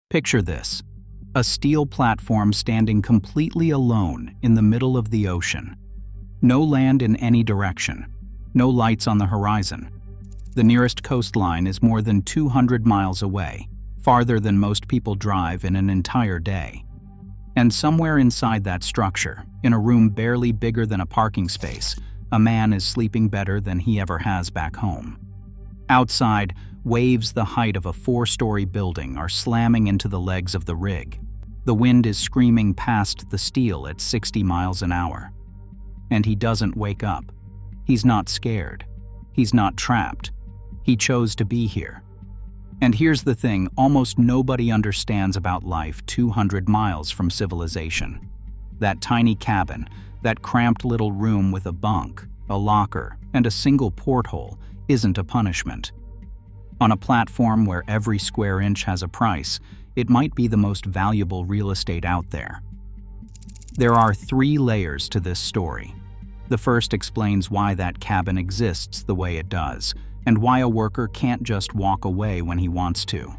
Picture this: a steel platform standing completely alone in the middle of the ocean. No land in any direction, no lights on the horizon. The nearest coastline is more than 200 miles away, farther than most people drive in an entire day. And somewhere inside that structure, in a room barely bigger than a parking space, a man is sleeping better than he ever has back home. Outside, waves the height of a 4-story building are slamming into the legs of the rig. The wind is screaming past the steel at 60 miles an hour. And he doesn't wake up. He's not scared. He's not trapped. He chose to be here. And here's the thing almost nobody understands about life 200 miles from civilization. That tiny cabin, that cramped little room with a bunk, a locker, and a single porthole isn't a punishment. On a platform where every square inch has a price, it might be the most valuable real estate out there. There are 3 layers to this story. The first explains why that cabin exists the way it does, and why a worker can't just walk away when he wants to.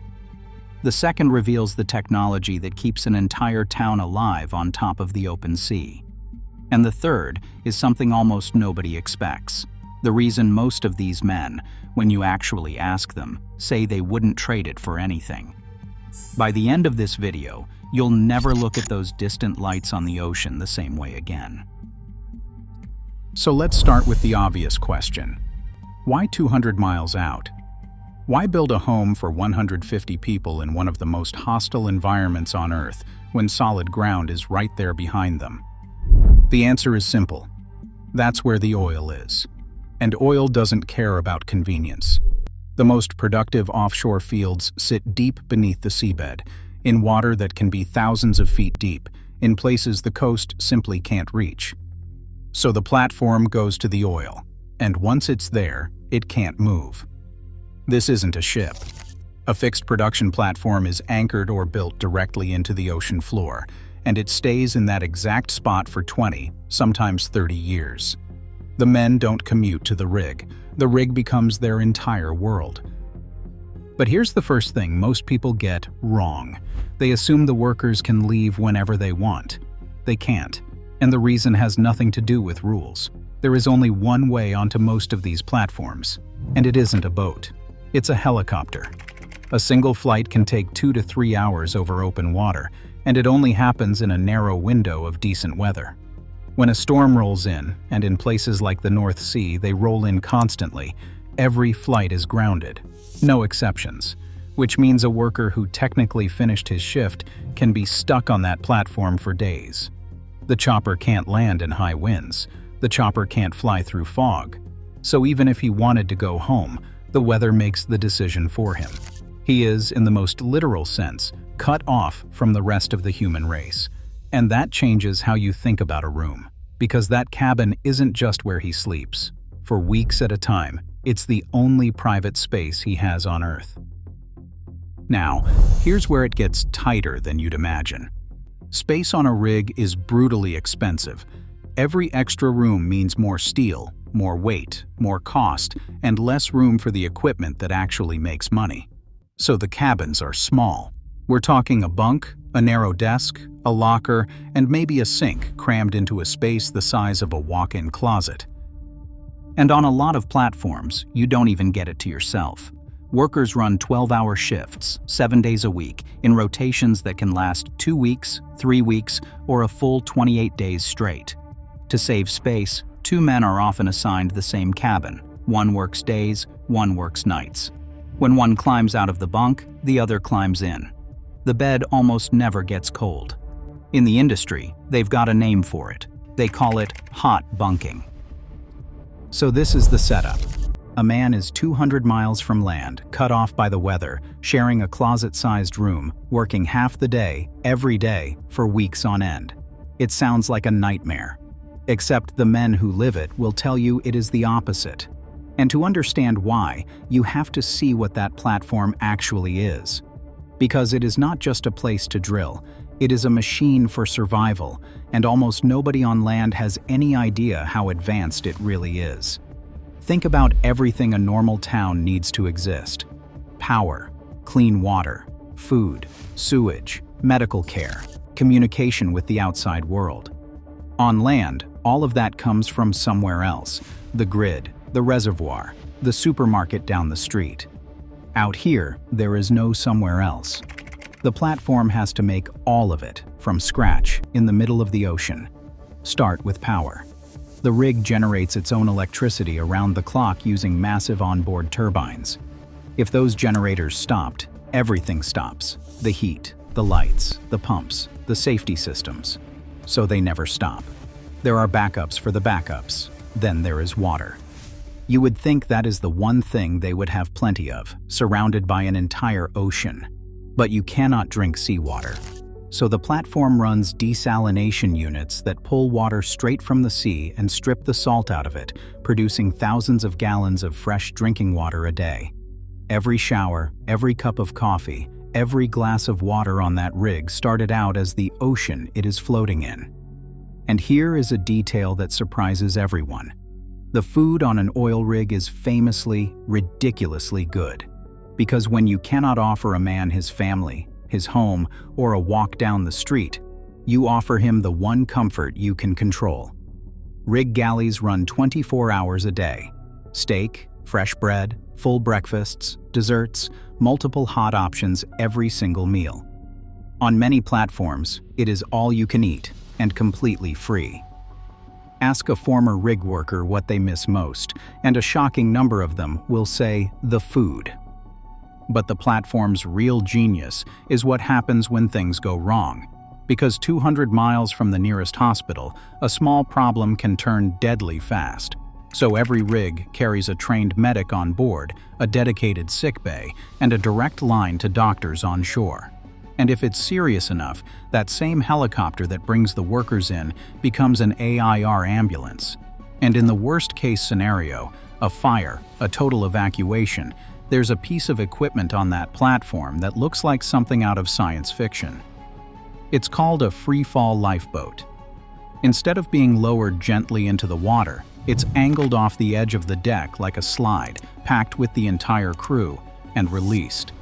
The second reveals the technology that keeps an entire town alive on top of the open sea. And the third is something almost nobody expects: the reason most of these men, when you actually ask them, say they wouldn't trade it for anything. By the end of this video, you'll never look at those distant lights on the ocean the same way again. So let's start with the obvious question. Why 200 miles out? Why build a home for 150 people in one of the most hostile environments on Earth when solid ground is right there behind them? The answer is simple. That's where the oil is. And oil doesn't care about convenience. The most productive offshore fields sit deep beneath the seabed, in water that can be thousands of feet deep, in places the coast simply can't reach. So the platform goes to the oil, and once it's there, it can't move. This isn't a ship. A fixed production platform is anchored or built directly into the ocean floor, and it stays in that exact spot for 20, sometimes 30 years. The men don't commute to the rig. The rig becomes their entire world. But here's the first thing most people get wrong. They assume the workers can leave whenever they want. They can't, and the reason has nothing to do with rules. There is only one way onto most of these platforms, and it isn't a boat. It's a helicopter. A single flight can take 2 to 3 hours over open water, and it only happens in a narrow window of decent weather. When a storm rolls in, and in places like the North Sea they roll in constantly, every flight is grounded. No exceptions. Which means a worker who technically finished his shift can be stuck on that platform for days. The chopper can't land in high winds. The chopper can't fly through fog. So even if he wanted to go home, the weather makes the decision for him. He is, in the most literal sense, cut off from the rest of the human race. And that changes how you think about a room, because that cabin isn't just where he sleeps. For weeks at a time, it's the only private space he has on Earth. Now, here's where it gets tighter than you'd imagine. Space on a rig is brutally expensive. Every extra room means more steel, more weight, more cost, and less room for the equipment that actually makes money. So the cabins are small. We're talking a bunk, a narrow desk, a locker, and maybe a sink crammed into a space the size of a walk-in closet. And on a lot of platforms, you don't even get it to yourself. Workers run 12-hour shifts, 7 days a week, in rotations that can last 2 weeks, 3 weeks, or a full 28 days straight. To save space, 2 men are often assigned the same cabin. One works days, one works nights. When one climbs out of the bunk, the other climbs in. The bed almost never gets cold. In the industry, they've got a name for it. They call it hot bunking. So this is the setup. A man is 200 miles from land, cut off by the weather, sharing a closet-sized room, working half the day, every day, for weeks on end. It sounds like a nightmare. Except the men who live it will tell you it is the opposite. And to understand why, you have to see what that platform actually is. Because it is not just a place to drill, it is a machine for survival, and almost nobody on land has any idea how advanced it really is. Think about everything a normal town needs to exist: power, clean water, food, sewage, medical care, communication with the outside world. On land, all of that comes from somewhere else: the grid, the reservoir, the supermarket down the street. Out here, there is no somewhere else. The platform has to make all of it from scratch in the middle of the ocean. Start with power. The rig generates its own electricity around the clock using massive onboard turbines. If those generators stopped, everything stops: the heat, the lights, the pumps, the safety systems. So they never stop. There are backups for the backups. Then there is water. You would think that is the one thing they would have plenty of, surrounded by an entire ocean. But you cannot drink seawater. So the platform runs desalination units that pull water straight from the sea and strip the salt out of it, producing thousands of gallons of fresh drinking water a day. Every shower, every cup of coffee, every glass of water on that rig started out as the ocean it is floating in. And here is a detail that surprises everyone. The food on an oil rig is famously, ridiculously good. Because when you cannot offer a man his family, his home, or a walk down the street, you offer him the one comfort you can control. Rig galleys run 24 hours a day. Steak, fresh bread, full breakfasts, desserts, multiple hot options every single meal. On many platforms, it is all you can eat and completely free. Ask a former rig worker what they miss most, and a shocking number of them will say the food. But the platform's real genius is what happens when things go wrong. Because 200 miles from the nearest hospital, a small problem can turn deadly fast. So every rig carries a trained medic on board, a dedicated sick bay, and a direct line to doctors on shore. And if it's serious enough, that same helicopter that brings the workers in becomes an AIR ambulance. And in the worst-case scenario, a fire, a total evacuation, there's a piece of equipment on that platform that looks like something out of science fiction. It's called a free-fall lifeboat. Instead of being lowered gently into the water, it's angled off the edge of the deck like a slide, packed with the entire crew, and released.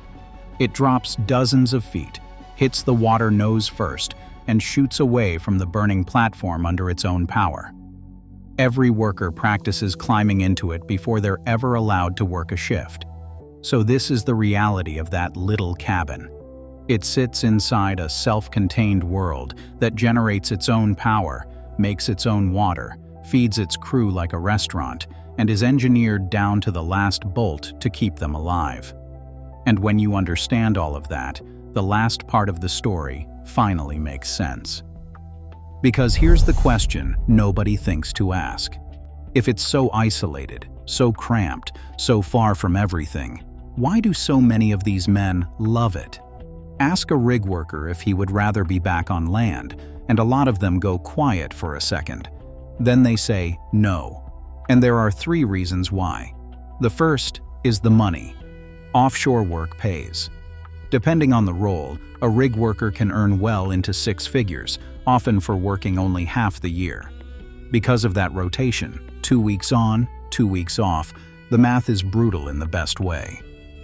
It drops dozens of feet, hits the water nose first, and shoots away from the burning platform under its own power. Every worker practices climbing into it before they're ever allowed to work a shift. So this is the reality of that little cabin. It sits inside a self-contained world that generates its own power, makes its own water, feeds its crew like a restaurant, and is engineered down to the last bolt to keep them alive. And when you understand all of that, the last part of the story finally makes sense. Because here's the question nobody thinks to ask. If it's so isolated, so cramped, so far from everything, why do so many of these men love it? Ask a rig worker if he would rather be back on land, and a lot of them go quiet for a second. Then they say no. And there are 3 reasons why. The first is the money. Offshore work pays. Depending on the role, a rig worker can earn well into 6 figures, often for working only half the year. Because of that rotation, 2 weeks on, 2 weeks off, the math is brutal in the best way.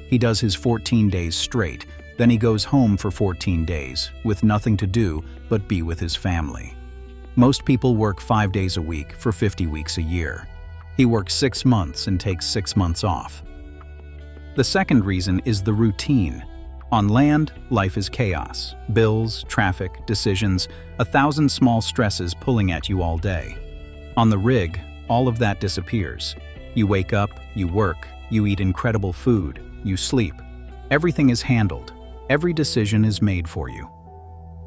He does his 14 days straight, then he goes home for 14 days, with nothing to do but be with his family. Most people work 5 days a week for 50 weeks a year. He works 6 months and takes 6 months off. The second reason is the routine. On land, life is chaos. Bills, traffic, decisions, 1,000 small stresses pulling at you all day. On the rig, all of that disappears. You wake up, you work, you eat incredible food, you sleep. Everything is handled. Every decision is made for you.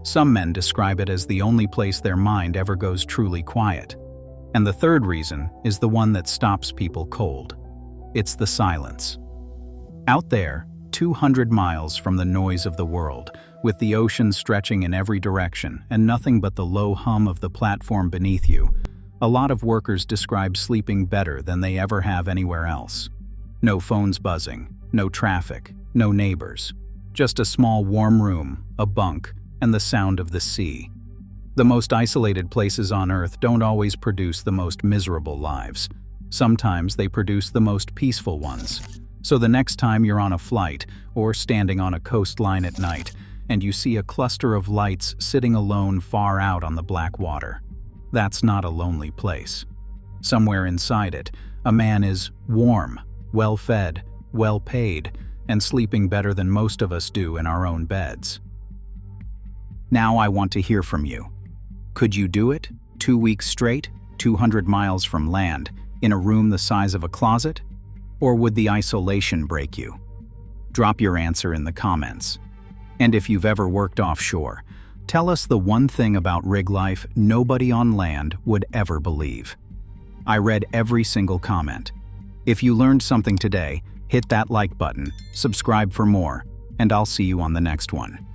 Some men describe it as the only place their mind ever goes truly quiet. And the third reason is the one that stops people cold. It's the silence. Out there, 200 miles from the noise of the world, with the ocean stretching in every direction and nothing but the low hum of the platform beneath you, a lot of workers describe sleeping better than they ever have anywhere else. No phones buzzing, no traffic, no neighbors. Just a small warm room, a bunk, and the sound of the sea. The most isolated places on Earth don't always produce the most miserable lives. Sometimes they produce the most peaceful ones. So the next time you're on a flight or standing on a coastline at night and you see a cluster of lights sitting alone far out on the black water, that's not a lonely place. Somewhere inside it, a man is warm, well-fed, well-paid, and sleeping better than most of us do in our own beds. Now I want to hear from you. Could you do it? 2 weeks straight, 200 miles from land, in a room the size of a closet? Or would the isolation break you? Drop your answer in the comments. And if you've ever worked offshore, tell us the one thing about rig life nobody on land would ever believe. I read every single comment. If you learned something today, hit that like button, subscribe for more, and I'll see you on the next one.